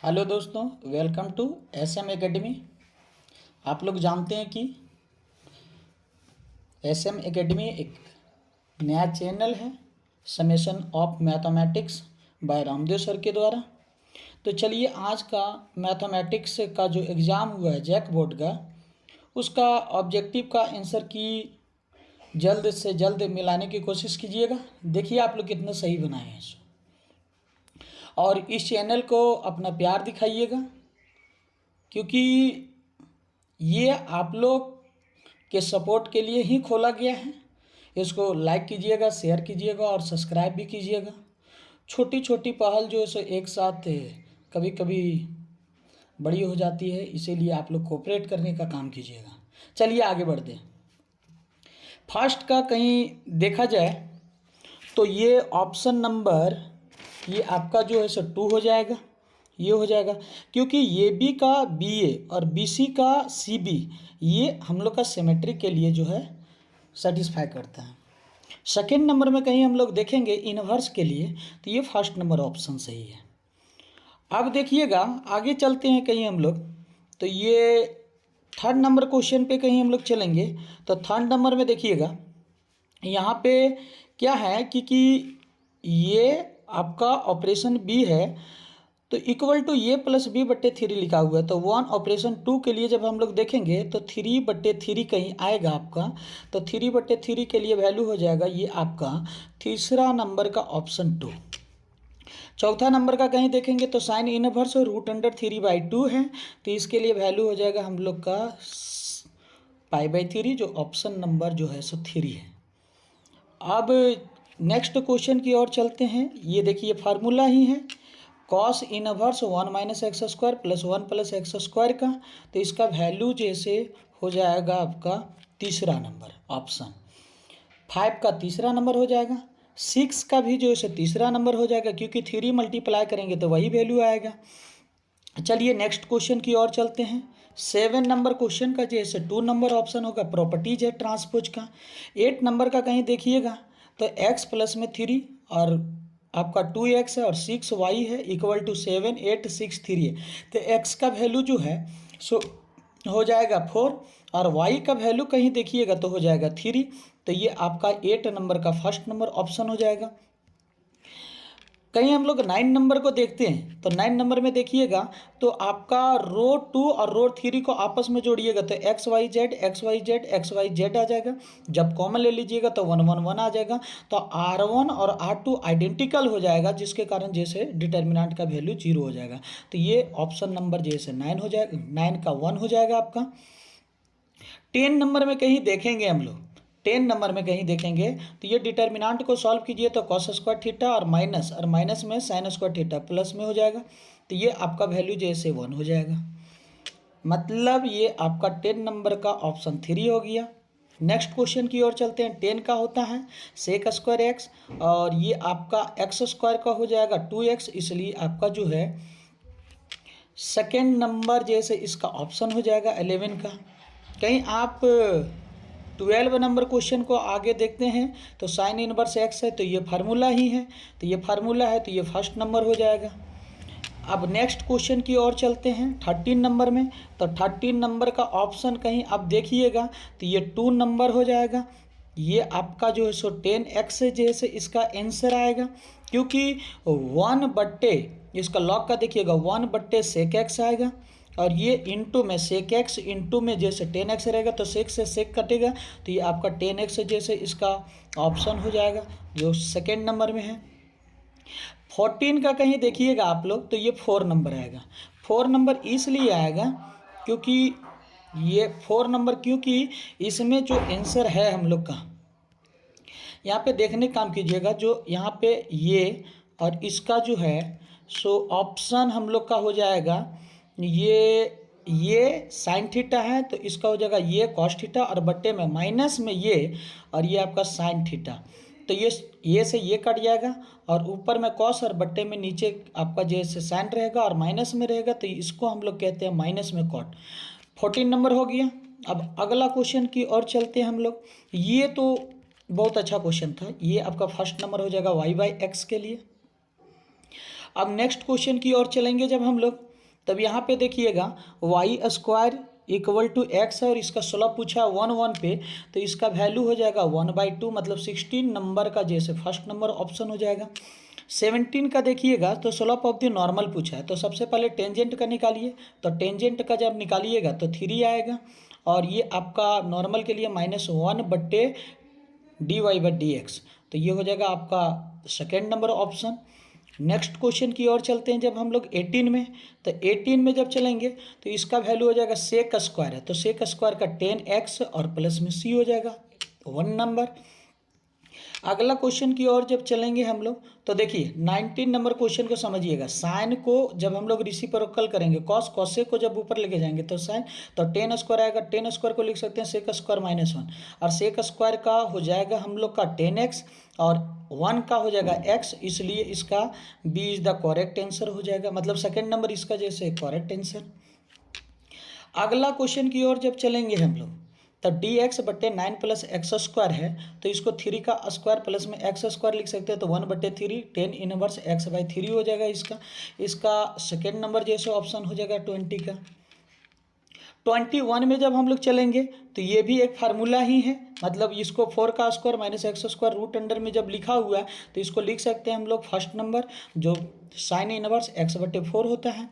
Hello दोस्तों, welcome to SM academy. आप लोग जानते हैं कि एसएम एकेडमी एक नया चैनल है, summation of mathematics bye Ramdev sir के द्वारा। तो चलिए, आज का मैथमेटिक्स का जो एग्ज़ाम हुआ है जैक बोर्ड का, उसका ऑब्जेक्टिव का आंसर की जल्द से जल्द मिलाने की कोशिश कीजिएगा। देखिए आप लोग कितना सही बनाए हैं इसको, और इस चैनल को अपना प्यार दिखाइएगा, क्योंकि ये आप लोग के सपोर्ट के लिए ही खोला गया है। इसको लाइक कीजिएगा, शेयर कीजिएगा और सब्सक्राइब भी कीजिएगा। छोटी छोटी पहल जो है सो एक साथ कभी कभी बड़ी हो जाती है, इसीलिए आप लोग कोऑपरेट करने का काम कीजिएगा। चलिए आगे बढ़ते हैं। फर्स्ट का कहीं देखा जाए तो ये ऑप्शन नंबर ये आपका जो है सो 2 हो जाएगा, ये हो जाएगा, क्योंकि ये बी का बी ए और बी सी का सी बी ये हम लोग का सिमेट्री के लिए जो है सेटिस्फाई करता है। सेकेंड नंबर में कहीं हम लोग देखेंगे इनवर्स के लिए, तो ये फर्स्ट नंबर ऑप्शन सही है। अब देखिएगा आगे चलते हैं कहीं हम लोग, तो ये थर्ड नंबर क्वेश्चन पे कहीं हम लोग चलेंगे। तो थर्ड नंबर में देखिएगा यहाँ पे क्या है कि ये आपका ऑपरेशन बी है, तो इक्वल टू ये प्लस बी बट्टे 3 लिखा हुआ है। तो 1 ऑपरेशन 2 के लिए जब हम लोग देखेंगे तो 3/3 कहीं आएगा आपका, तो 3/3 के लिए वैल्यू हो जाएगा ये आपका तीसरा नंबर का ऑप्शन 2। चौथा नंबर का कहीं देखेंगे तो साइन इनवर्स और √3/2 है, तो इसके लिए वैल्यू हो जाएगा हम लोग का π/3, जो ऑप्शन नंबर जो है सो 3 है। अब नेक्स्ट क्वेश्चन की ओर चलते हैं। ये देखिए फार्मूला ही है कॉस इनवर्स 1 - x² + 1 + x² का, तो इसका वैल्यू जैसे हो जाएगा आपका तीसरा नंबर ऑप्शन 5 का तीसरा नंबर हो जाएगा। 6 का भी जो है तीसरा नंबर हो जाएगा, क्योंकि 3 मल्टीप्लाई करेंगे तो वही वैल्यू आएगा। चलिए नेक्स्ट क्वेश्चन की ओर चलते हैं। 7 नंबर क्वेश्चन का जैसे 2 नंबर ऑप्शन होगा, प्रॉपर्टीज है ट्रांसपोज का। 8 नंबर का कहीं देखिएगा तो x प्लस में 3 और आपका 2x है और 6y है इक्वल टू 7 8 6 3 है, तो x का वैल्यू जो है सो हो जाएगा 4 और y का वैल्यू कहीं देखिएगा तो हो जाएगा 3, तो ये आपका 8 नंबर का फर्स्ट नंबर ऑप्शन हो जाएगा। कहीं हम लोग 9 नंबर को देखते हैं, तो 9 नंबर में देखिएगा तो आपका रो 2 और रो 3 को आपस में जोड़िएगा तो XYZ XYZ XYZ आ जाएगा। जब कॉमन ले लीजिएगा तो 1 1 1 आ जाएगा, तो R1 और R2 आइडेंटिकल हो जाएगा, जिसके कारण जैसे डिटर्मिनेंट का वैल्यू 0 हो जाएगा। तो ये ऑप्शन नंबर जैसे 9 हो जाएगा, 9 का 1 हो जाएगा आपका। 10 नंबर में कहीं देखेंगे हम लोग, 10 नंबर में कहीं देखेंगे तो ये डिटर्मिनेंट को सॉल्व कीजिए तो cos² थीटा और माइनस में sin² थीटा प्लस में हो जाएगा, तो ये आपका वैल्यू जैसे 1 हो जाएगा। मतलब ये आपका 10 नंबर का ऑप्शन 3 हो गया। नेक्स्ट क्वेश्चन की ओर चलते हैं। 10 का होता है sec² x और ये आपका x² का हो जाएगा 2x, इसलिए आपका जो है सेकेंड नंबर जैसे इसका ऑप्शन हो जाएगा 11 का। कहीं आप 12 नंबर क्वेश्चन को आगे देखते हैं तो साइन इनवर्स x है, तो ये फार्मूला ही है, तो ये फार्मूला है, तो ये फर्स्ट नंबर हो जाएगा। अब नेक्स्ट क्वेश्चन की ओर चलते हैं 13 नंबर में। तो 13 नंबर का ऑप्शन कहीं आप देखिएगा तो ये 2 नंबर हो जाएगा। ये आपका जो है सो 10x जैसे इसका आंसर आएगा, क्योंकि 1/, इसका लॉग का देखिएगा 1/sec x आएगा, और ये इंटू में sec x इंटू में जैसे 10x रहेगा तो sec से sec कटेगा, तो ये आपका 10x जैसे इसका ऑप्शन हो जाएगा जो सेकेंड नंबर में है। 14 का कहीं देखिएगा आप लोग तो ये 4 नंबर आएगा। 4 नंबर इसलिए आएगा क्योंकि ये 4 नंबर, क्योंकि इसमें जो आंसर है हम लोग का, यहाँ पे देखने काम कीजिएगा, जो यहाँ पे ये और इसका जो है सो ऑप्शन हम लोग का हो जाएगा ये साइन थीटा है, तो इसका हो जाएगा ये कॉस थीटा और बट्टे में माइनस में ये और ये आपका साइन थीटा, तो ये से ये कट जाएगा और ऊपर में कॉस और बट्टे में नीचे आपका जैसे साइन रहेगा और माइनस में रहेगा, तो इसको हम लोग कहते हैं माइनस में कॉट। 14 नंबर हो गया। अब अगला क्वेश्चन की ओर चलते हैं हम लोग। ये तो बहुत अच्छा क्वेश्चन था, ये आपका फर्स्ट नंबर हो जाएगा y/x के लिए। अब नेक्स्ट क्वेश्चन की ओर चलेंगे जब हम लोग, तब यहाँ पे देखिएगा Y square equal to X है और इसका 16 पूछा 1 पे, तो इसका वैल्यू हो जाएगा 1/2, मतलब 16 नंबर का जैसे फर्स्ट नंबर ऑप्शन हो जाएगा। 17 का देखिएगा तो स्लोप ऑफ द नॉर्मल पूछा है, तो सबसे पहले टेंजेंट का निकालिए, तो टेंजेंट का जब निकालिएगा तो 3 आएगा और ये आपका नॉर्मल के लिए -1/dy/dx, तो ये हो जाएगा आपका second number option. Next question की ओर चलते हैं जब हम लोग 18 में, तो 18 में जब चलेंगे तो इसका वैल्यू हो जाएगा सेक स्क्वायर है, तो सेक स्क्वायर का 10x और प्लस में c हो जाएगा 1 नंबर। अगला क्वेश्चन की ओर जब चलेंगे हम लोग तो देखिए 19 नंबर क्वेश्चन को समझिएगा। साइन को जब हम लोग रेसिप्रोकल करेंगे, कॉस कॉसे को जब ऊपर लेके जाएंगे तो साइन, तो 10 स्क्वायर आएगा, 10 स्क्वायर को लिख सकते हैं सेक स्क्वायर -1 और सेक स्क्वायर का हो जाएगा हम लोग का 10x और 1 का हो जाएगा x, इसलिए इसका B is the correct answer हो जाएगा, मतलब सेकेंड नंबर इसका जैसे करेक्ट आंसर। अगला क्वेश्चन की ओर जब चलेंगे हम लोग तो dx/9 + x² है, तो इसको 3 का स्क्वायर प्लस में x² लिख सकते हैं, तो 1/3 10 इनवर्स x/3 हो जाएगा इसका सेकेंड नंबर जैसे ऑप्शन हो जाएगा 20 का। 21 में जब हम लोग चलेंगे तो ये भी एक फार्मूला ही है, मतलब इसको 4 का square minus x² root under में जब लिखा हुआ है तो इसको लिख सकते हैं हम लोग फर्स्ट नंबर जो साइन इनवर्स x/4 होता है।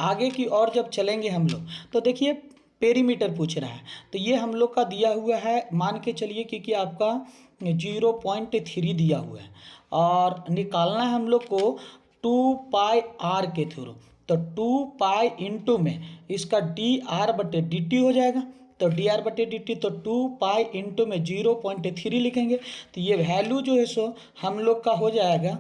आगे की ओर जब चलेंगे हम लोग तो देखिए पेरीमीटर पूछ रहा है, तो ये हम लोग का दिया हुआ है, मान के चलिए क्योंकि आपका 0.3 दिया हुआ है और निकालना है हम लोग को 2πr के थ्रू, तो 2π इंटू में इसका dr/dt हो जाएगा, तो dr/dt तो 2π इंटू में 0.3 लिखेंगे, तो ये वैल्यू जो है सो हम लोग का हो जाएगा,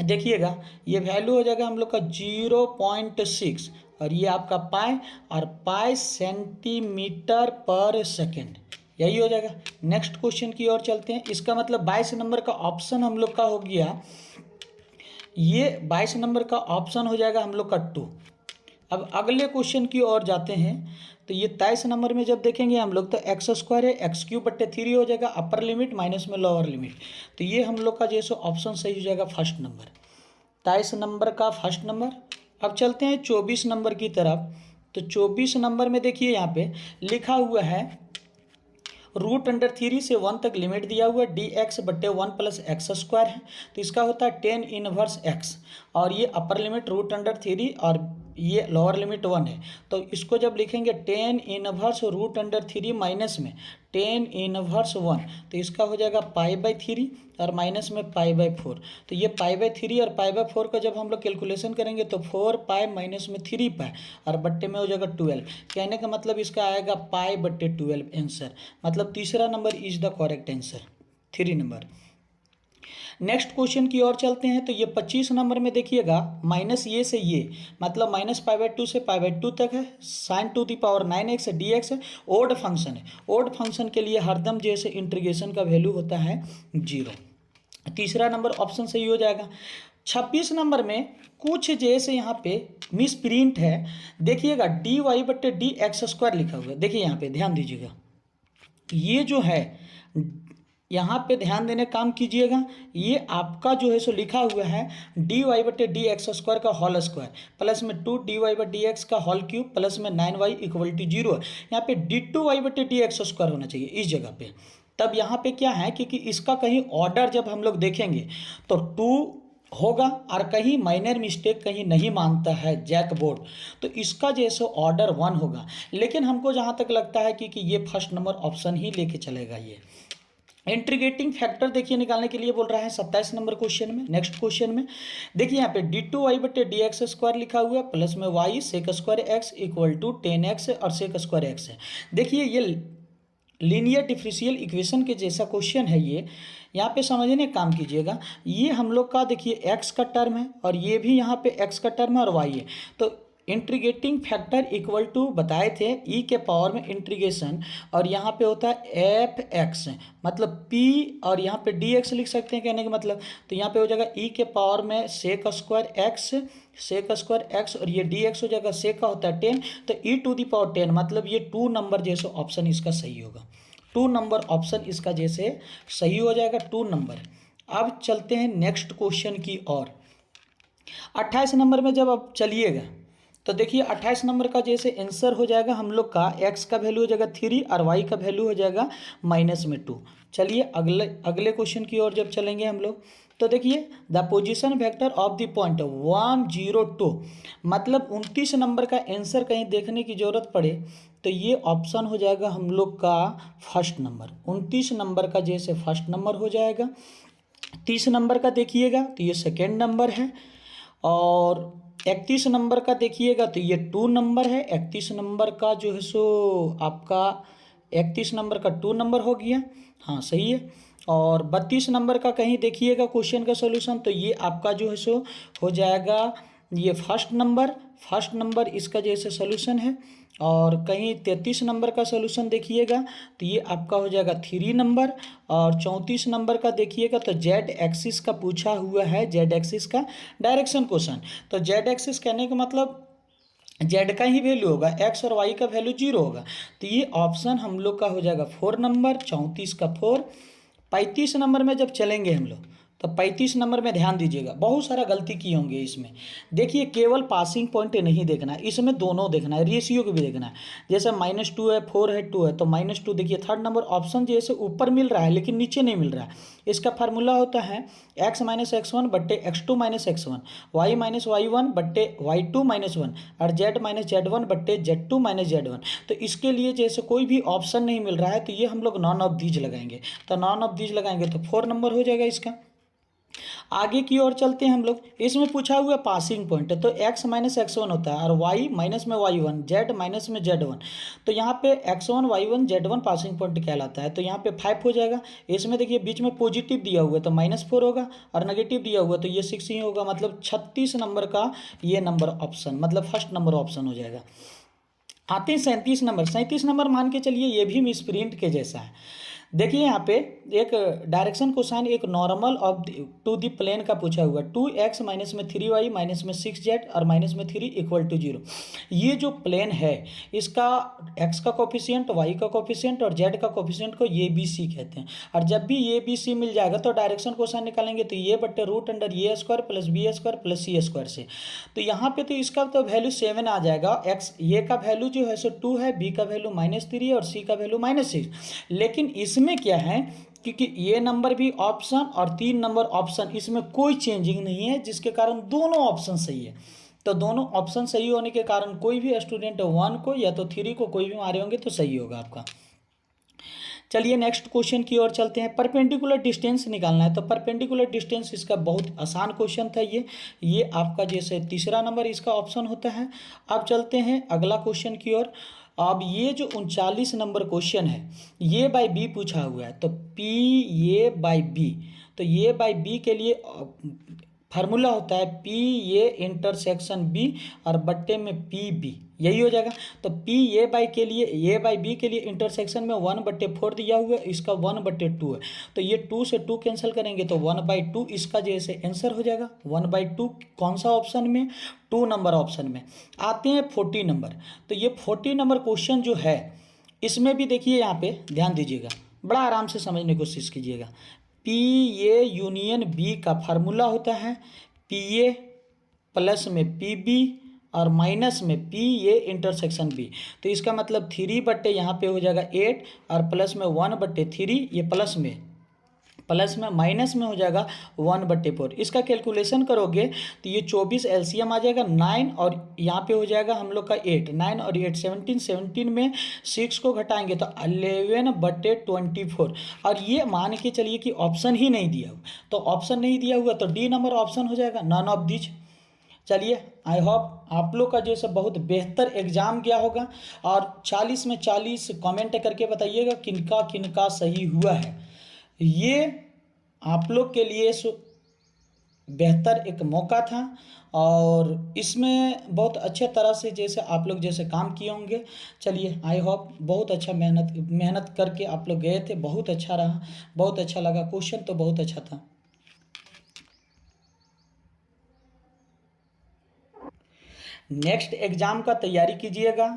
देखिएगा ये वैल्यू हो जाएगा हम लोग का 0.6 और ये आपका पाई और पाई सेंटीमीटर पर सेकेंड, यही हो जाएगा। नेक्स्ट क्वेश्चन की ओर चलते हैं, इसका मतलब 22 नंबर का ऑप्शन हम लोग का हो गया, ये 22 नंबर का ऑप्शन हो जाएगा हम लोग का 2। अब अगले क्वेश्चन की ओर जाते हैं तो ये 23 नंबर में जब देखेंगे हम लोग तो x² है, x³ हो जाएगा अपर लिमिट माइनस में लोअर लिमिट, तो ये हम लोग का जैसे ऑप्शन सही हो जाएगा फर्स्ट नंबर, 23 नंबर का फर्स्ट नंबर। अब चलते हैं 24 नंबर की तरफ, तो 24 नंबर में देखिए यहाँ पे लिखा हुआ है √3 से 1 तक लिमिट दिया हुआ है, dx/1 + x² है, तो इसका होता है 10 इनवर्स x और ये अपर लिमिट √3 और ये लोअर लिमिट 1 है, तो इसको जब लिखेंगे 10 इनवर्स √3 माइनस में 10 इनवर्स 1, तो इसका हो जाएगा π/3 और माइनस में π/4, तो ये π/3 और π/4 का जब हम लोग कैलकुलेशन करेंगे तो 4π माइनस में 3π और बट्टे में हो जाएगा 12, कहने का मतलब इसका आएगा π/12 आंसर, मतलब तीसरा number is the correct answer 3 number. Next question की ओर चलते हैं, तो ये 25 नंबर में देखिएगा माइनस ये से ये, मतलब -π/2 से π/2 तक है, sin⁻⁹ dx है, ओड फंक्शन है, ओड फंक्शन के लिए हरदम जैसे इंटीग्रेशन का वैल्यू होता है 0, तीसरा नंबर ऑप्शन सही हो जाएगा। 26 नंबर में कुछ जैसे यहाँ पे मिस प्रिंट है, देखिएगा dy/dx² लिखा हुआ है, देखिए यहाँ पे ध्यान दीजिएगा, ये जो है यहाँ पे ध्यान देने काम कीजिएगा, ये आपका जो है सो लिखा हुआ है dy/dx² का होल स्क्वायर प्लस में 2dy/dx का होल क्यूब प्लस में 9y = 0 है, यहाँ पे d2y/dx² होना चाहिए इस जगह पे। तब यहाँ पे क्या है क्योंकि इसका कहीं ऑर्डर जब हम लोग देखेंगे तो 2 होगा और कहीं माइनर मिस्टेक कहीं नहीं मानता है जैक बोर्ड, तो इसका जैसे ऑर्डर 1 होगा, लेकिन हमको जहाँ तक लगता है कि ये फर्स्ट नंबर ऑप्शन ही लेके चलेगा। ये इंटीग्रेटिंग फैक्टर देखिए निकालने के लिए बोल रहा है 27 नंबर क्वेश्चन में। नेक्स्ट क्वेश्चन में देखिए यहाँ पे d2y/dx² लिखा हुआ है प्लस में y sec² x = 10x और sec² x है। देखिए ये लीनियर डिफरेंशियल इक्वेशन के जैसा क्वेश्चन है, ये यहाँ पे समझने काम कीजिएगा, ये हम लोग का देखिए x का टर्म है और ये भी यहाँ पे x का टर्म है और y है, तो इंटीग्रेटिंग फैक्टर इक्वल टू बताए थे e के पावर में इंटीग्रेशन और यहाँ पे होता है f(x), मतलब p और यहाँ पे dx लिख सकते हैं कहने का मतलब, तो यहाँ पे हो जाएगा e के पावर में sec² x और ये dx हो जाएगा, sec का होता है 10, तो e⁻10, मतलब ये 2 नंबर जैसे ऑप्शन इसका सही होगा, 2 नंबर ऑप्शन इसका जैसे सही हो जाएगा 2 नंबर। अब चलते हैं नेक्स्ट क्वेश्चन की ओर। 28 नंबर में जब अब चलिएगा तो देखिए 28 नंबर का जैसे आंसर हो जाएगा हम लोग का, x का वैल्यू हो जाएगा 3 और y का वैल्यू हो जाएगा -2। चलिए अगले अगले क्वेश्चन की ओर जब चलेंगे हम लोग, तो देखिए the position vector of the point 102, मतलब 29 नंबर का आंसर कहीं देखने की जरूरत पड़े तो ये ऑप्शन हो जाएगा हम लोग का फर्स्ट नंबर। 29 नंबर का जैसे फर्स्ट नंबर हो जाएगा, 30 नंबर का देखिएगा तो ये सेकेंड नंबर है, और 31 नंबर का देखिएगा तो ये 2 नंबर है। 31 नंबर का जो है सो आपका 31 नंबर का 2 नंबर हो गया, हाँ सही है। और 32 नंबर का कहीं देखिएगा क्वेश्चन का सॉल्यूशन, तो ये आपका जो है सो हो जाएगा ये फर्स्ट नंबर इसका जैसे सॉल्यूशन है। और कहीं 33 नंबर का सॉल्यूशन देखिएगा तो ये आपका हो जाएगा 3 नंबर। और 34 नंबर का देखिएगा तो जेड एक्सिस का पूछा हुआ है, जेड एक्सिस का डायरेक्शन क्वेश्चन। तो जेड एक्सिस कहने का मतलब जेड का ही वैल्यू होगा, एक्स और वाई का वैल्यू 0 होगा। तो ये ऑप्शन हम लोग का हो जाएगा 4 नंबर, 34 का 4। 35 नंबर में जब चलेंगे हम लोग तो 35 नंबर में ध्यान दीजिएगा, बहुत सारा गलती किए होंगे इसमें। देखिए केवल पासिंग पॉइंट नहीं देखना है, इसमें दोनों देखना है, रेशियो को भी देखना है। जैसे -2 है, 4 है, 2 है, तो -2 देखिए थर्ड नंबर ऑप्शन जैसे ऊपर मिल रहा है लेकिन नीचे नहीं मिल रहा है। इसका फार्मूला होता है x - x1 बट्टे x2 - x1, y - y1 बट्टे y2 - 1, और z - z1 बट्टे z2 - z1। तो इसके लिए जैसे कोई भी ऑप्शन नहीं मिल रहा है तो ये हम लोग नॉन ऑफ दीज लगाएंगे। तो नॉन ऑफ दीज लगाएंगे तो 4 नंबर हो जाएगा इसका। आगे की ओर चलते हैं हम लोग, इसमें पूछा हुआ पासिंग पॉइंट है तो x - x1 होता है, और y माइनस में y1, z माइनस में z1। तो यहाँ पे x1 y1 z1 passing point कहलाता है। तो यहाँ पे 5 हो जाएगा। इसमें देखिए बीच में पॉजिटिव दिया हुआ है तो -4 होगा, और नेगेटिव दिया हुआ तो ये 6 ही होगा। मतलब 36 नंबर का ये नंबर ऑप्शन मतलब फर्स्ट नंबर ऑप्शन हो जाएगा। आते हैं 37 नंबर मान के चलिए ये भी मिसप्रिंट के जैसा है। देखिए यहाँ पे एक डायरेक्शन कोसाइन एक normal of to the plane का पूछा हुआ, 2x माइनस में 3y माइनस में 6z और माइनस में 3 = 0। ये जो प्लेन है इसका x का कोफिशिएंट, y का कोफिशिएंट और z का कोफिशिएंट को ये बी सी कहते हैं। और जब भी ये बी सी मिल जाएगा तो डायरेक्शन कोसाइन निकालेंगे तो ये बट्टे √√a² plus b² plus c² से। तो यहाँ पे तो इसका तो वैल्यू 7 आ जाएगा। x ये का वैल्यू जो है सो 2 है, b का वैल्यू -3 और c का वैल्यू -6। लेकिन इसमें क्या है, क्योंकि ये नंबर भी ऑप्शन और 3 नंबर ऑप्शन, इसमें कोई चेंजिंग नहीं है, जिसके कारण दोनों ऑप्शन सही है। तो दोनों ऑप्शन सही होने के कारण कोई भी स्टूडेंट 1 को या तो 3 को कोई भी मारे होंगे तो सही होगा आपका। चलिए नेक्स्ट क्वेश्चन की ओर चलते हैं। परपेंडिकुलर डिस्टेंस निकालना है। तो परपेंडिकुलर डिस्टेंस इसका बहुत आसान क्वेश्चन था ये आपका जैसे तीसरा नंबर इसका ऑप्शन होता है। अब चलते हैं अगला क्वेश्चन की ओर। अब ये जो 39 नंबर क्वेश्चन है ये बाय बी पूछा हुआ है। तो पी ये बाय बी, तो ये बाय बी के लिए फार्मूला होता है पी ये इंटरसेक्शन बी और बट्टे में पी बी, यही हो जाएगा। तो पी ये बाई के लिए ये बाई बी के लिए इंटरसेक्शन में 1/4 दिया हुआ है, इसका 1/2 है। तो ये 2 से 2 कैंसिल करेंगे तो 1/2 इसका जैसे आंसर हो जाएगा। 1/2 कौन सा ऑप्शन में, 2 नंबर ऑप्शन में। आते हैं 40 नंबर। तो ये 40 नंबर क्वेश्चन जो है इसमें भी देखिए यहाँ पे ध्यान दीजिएगा, बड़ा आराम से समझने की कोशिश कीजिएगा। पी ए यूनियन बी का फार्मूला होता है पी ए प्लस में पी बी और माइनस में पी ए इंटरसेक्शन बी। तो इसका मतलब 3 बट्टे यहाँ पे हो जाएगा 8 और प्लस में 1/3, ये प्लस में माइनस में हो जाएगा 1/4। इसका कैलकुलेशन करोगे तो ये 24 एलसीएम आ जाएगा 9 और यहाँ पे हो जाएगा हम लोग का 8, 9 और 8 17, 17 में 6 को घटाएंगे तो 11/24। और ये मान के चलिए कि ऑप्शन ही नहीं दिया हुआ, तो ऑप्शन नहीं दिया हुआ तो डी नंबर ऑप्शन हो जाएगा, नॉन ऑफ दीज। चलिए आई होप आप लोग का जैसे बहुत बेहतर एग्जाम गया होगा और 40 में 40 कमेंट करके बताइएगा किनका किनका सही हुआ है। ये आप लोग के लिए बेहतर एक मौका था और इसमें बहुत अच्छे तरह से जैसे आप लोग जैसे काम किए होंगे। चलिए आई होप बहुत अच्छा मेहनत करके आप लोग गए थे, बहुत अच्छा रहा, बहुत अच्छा लगा, क्वेश्चन तो बहुत अच्छा था। नेक्स्ट एग्ज़ाम का तैयारी कीजिएगा,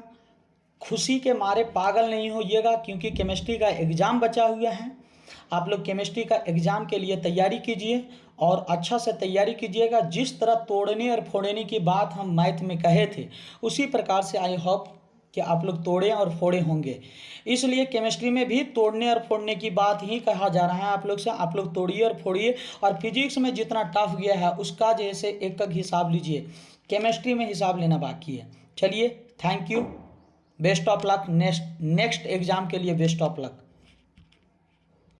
खुशी के मारे पागल नहीं होइएगा क्योंकि केमिस्ट्री का एग्ज़ाम बचा हुआ है आप लोग केमिस्ट्री का एग्ज़ाम के लिए तैयारी कीजिए और अच्छा से तैयारी कीजिएगा। जिस तरह तोड़ने और फोड़ने की बात हम मैथ में कहे थे, उसी प्रकार से आई होप कि आप लोग तोड़े और फोड़े होंगे। इसलिए केमिस्ट्री में भी तोड़ने और फोड़ने की बात ही कहा जा रहा है आप लोग से। आप लोग तोड़िए और फोड़िए। और फिजिक्स में जितना टफ गया है उसका जैसे एक एक हिसाब लीजिए, केमिस्ट्री में हिसाब लेना बाकी है। चलिए, thank you, best of luck, next exam के लिए बेस्ट ऑफ लक।